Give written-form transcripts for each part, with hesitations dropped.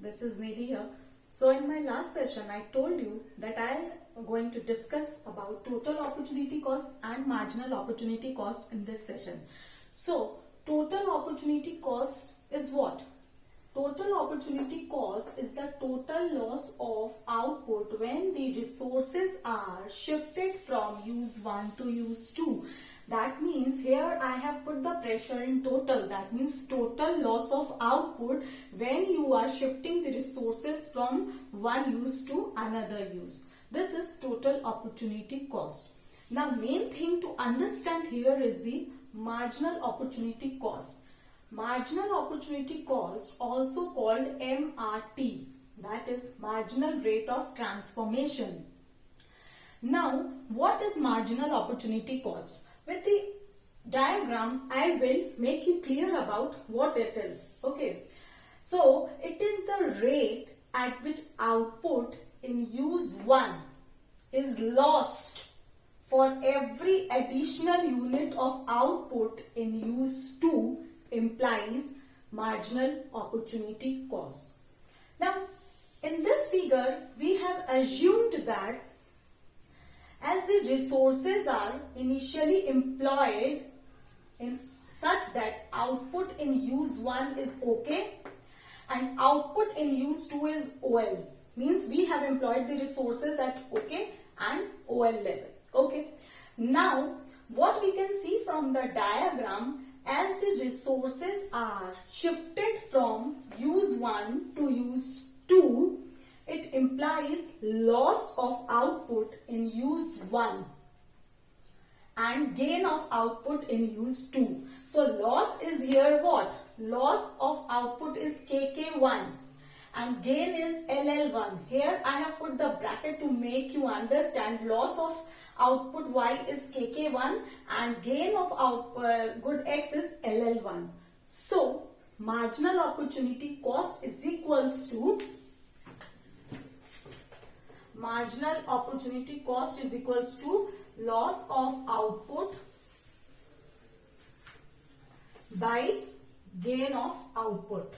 this is Nidhi here. So in my last session, I told you that I am going to discuss about total opportunity cost and marginal opportunity cost in this session. So total opportunity cost is what? Total opportunity cost is the total loss of output when the resources are shifted from use 1 to use 2. That means here I have put the pressure in total. That means total loss of output when you are shifting the resources from one use to another use. This is total opportunity cost. Now main thing to understand here is the marginal opportunity cost. Marginal opportunity cost, also called MRT, that is marginal rate of transformation. Now what is marginal opportunity cost? With the diagram, I will make you clear about what it is. Okay. So, it is the rate at which output in use 1 is lost for every additional unit of output in use 2 implies marginal opportunity cost. Now, in this figure, we have assumed that as the resources are initially employed in such that output in use 1 is okay and output in use 2 is OL. Means we have employed the resources at OK and OL level. Okay. Now what we can see from the diagram, as the resources are shifted from use 1 to use 2, it implies loss of output in use 1 and gain of output in use 2. So loss is here what? Loss of output is KK1 and gain is LL1. Here I have put the bracket to make you understand loss of output Y is KK1 and gain of output X is LL1. So marginal opportunity cost is equals to loss of output by gain of output.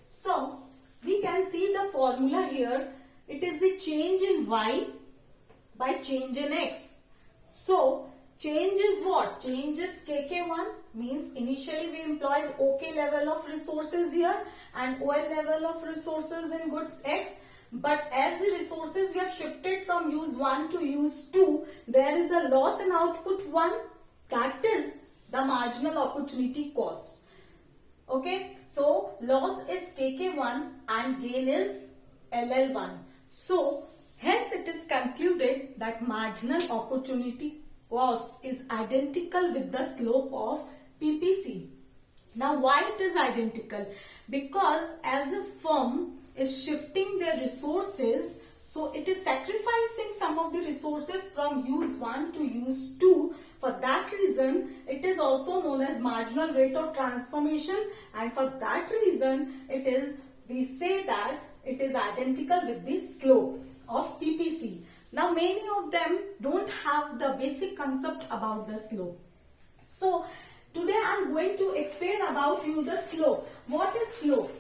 So we can see the formula here. It is the change in Y by change in X. So change is what? Change is KK1, means initially we employed OK level of resources here and OL level of resources in good X. But as the resources we have shifted from use 1 to use 2, there is a loss in output 1. That is the marginal opportunity cost. Okay. So loss is KK1 and gain is LL1. So hence it is concluded that marginal opportunity cost is identical with the slope of PPC. Now why it is identical? Because as a firm is shifting their resources, so it is sacrificing some of the resources from use 1 to use 2. For that reason, it is also known as marginal rate of transformation, and for that reason, we say that it is identical with the slope of PPC. Now many of them don't have the basic concept about the slope. So today I am going to explain about you the slope. What is slope?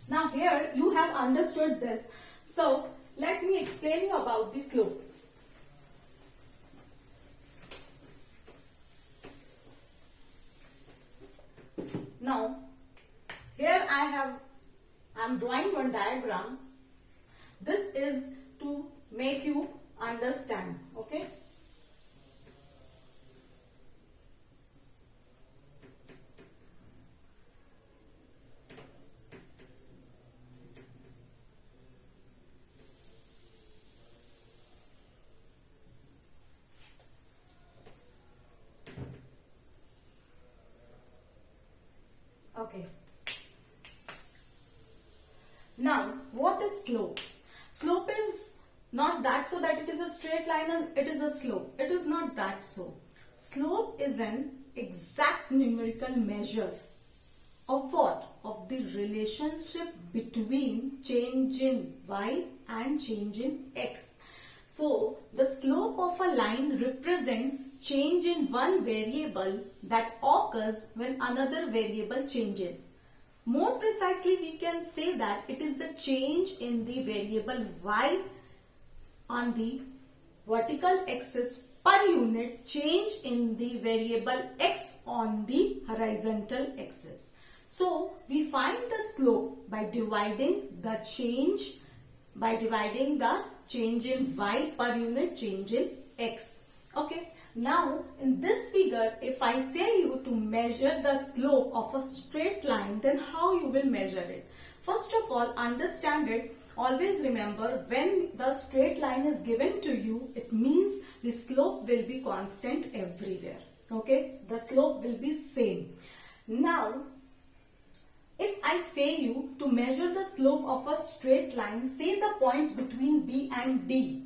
Now here you have understood this. So let me explain you about the slope. Now here I am drawing one diagram. This is to make you understand. Okay. Okay. Now, what is slope? Slope is not that so that it is a straight line as it is a slope. It is not that so. Slope is an exact numerical measure of what? Of the relationship between change in Y and change in X. So, the slope of a line represents change in one variable that occurs when another variable changes. More precisely, we can say that it is the change in the variable y on the vertical axis per unit, change in the variable x on the horizontal axis. So we find the slope by dividing the change in y per unit change in x. Okay. Now in this figure, if I say you to measure the slope of a straight line, then how you will measure it? First of all, understand it. Always remember, when the straight line is given to you, it means the slope will be constant everywhere. Okay, the slope will be same. Now, if I say you to measure the slope of a straight line, say the points between B and D.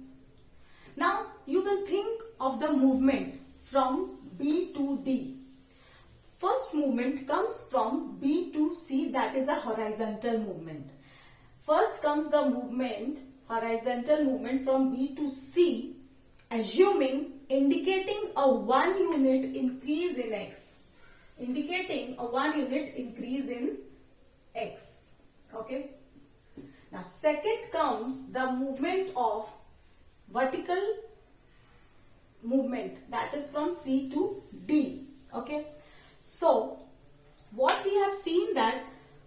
Now, you will think of the movement from B to D. First movement comes from B to C, that is a horizontal movement. First comes the movement, horizontal movement from B to C, assuming indicating a 1 unit increase in x. Indicating a 1 unit increase in x. Okay. Now second comes the movement of vertical movement, that is from C to D. Okay. So what we have seen that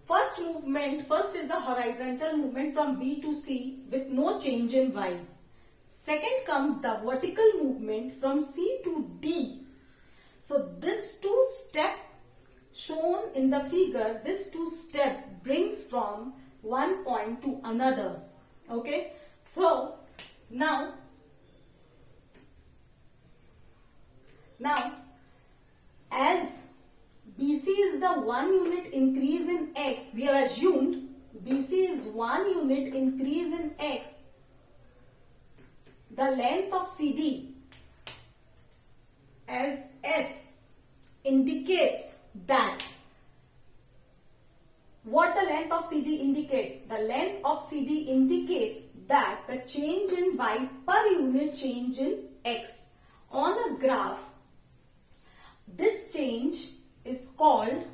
first is the horizontal movement from B to C with no change in y. Second comes the vertical movement from C to D. So this two step shown in the figure, this two step brings from one point to another. Okay. So now as BC is the 1 unit increase in x, we have assumed BC is 1 unit increase in x. The length of CD as S indicates that, what the length of CD indicates? The length of CD indicates that the change in y per unit change in x. On a graph, this change is called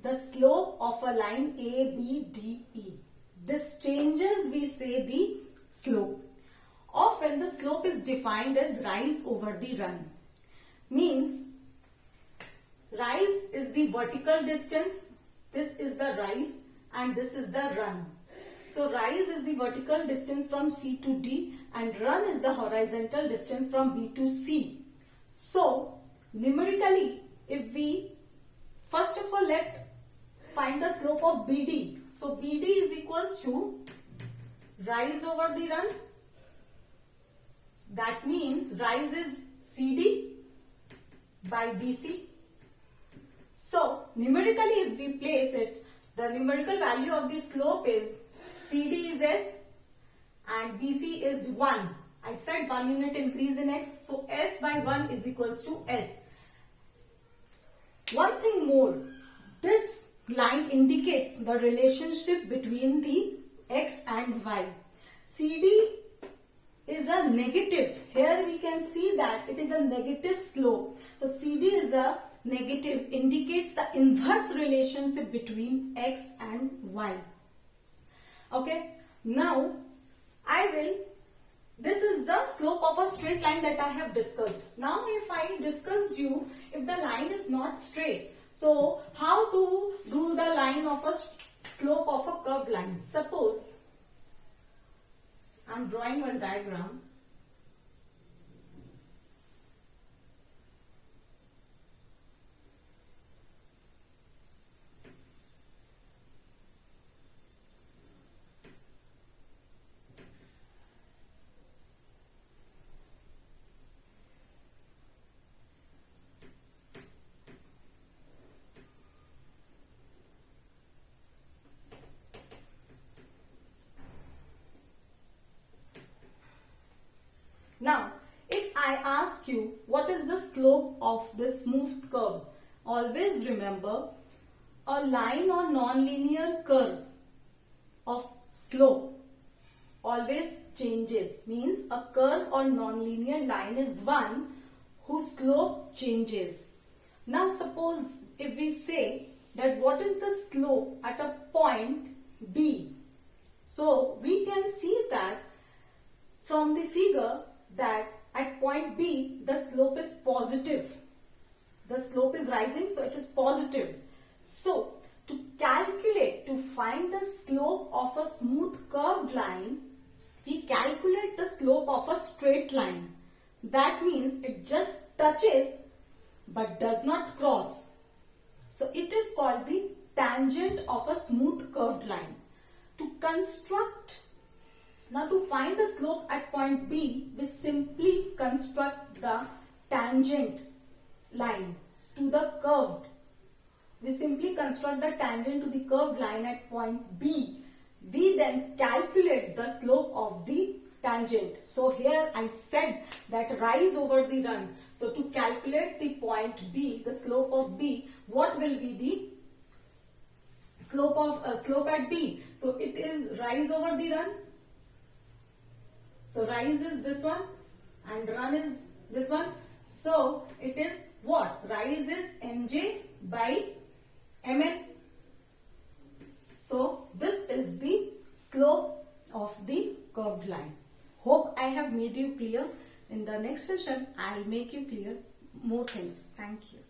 the slope of a line A, B, D, E. This changes, we say, the slope. Often the slope is defined as rise over the run. Means rise is the vertical distance, this is the rise and this is the run. So rise is the vertical distance from C to D and run is the horizontal distance from B to C. So numerically, if we first of all find the slope of BD. So BD is equals to rise over the run. That means rise is CD by BC. So numerically, if we place it, the numerical value of the slope is CD is S and BC is 1. I said 1 unit increase in x, so S by 1 is equals to S. One thing more, this line indicates the relationship between the x and y. CD is a negative. Here we can see that it is a negative slope. So CD is a negative, indicates the inverse relationship between x and y. Okay. Now this is the slope of a straight line that I have discussed. Now if I discussed you, if the line is not straight, so how to do the line of a slope of a curved line? Suppose I am drawing one diagram. Now, if I ask you what is the slope of this smooth curve, always remember a line or non-linear curve of slope always changes. Means a curve or non-linear line is one whose slope changes. Now suppose if we say that what is the slope at a point B. So we can see that from the figure that at point B the slope is positive. The slope is rising, so it is positive. So to calculate, to find the slope of a smooth curved line, we calculate the slope of a straight line. That means it just touches but does not cross. So it is called the tangent of a smooth curved line. To find the slope at point B, we simply construct the tangent line to the curved. We simply construct the tangent to the curved line at point B. We then calculate the slope of the tangent. So here I said that rise over the run. So to calculate the point B, the slope of B, what will be the slope at B? So it is rise over the run. So rise is this one and run is this one. So it is what? Rise is Mj by Mn. So this is the slope of the curved line. Hope I have made you clear. In the next session, I'll make you clear more things. Thank you.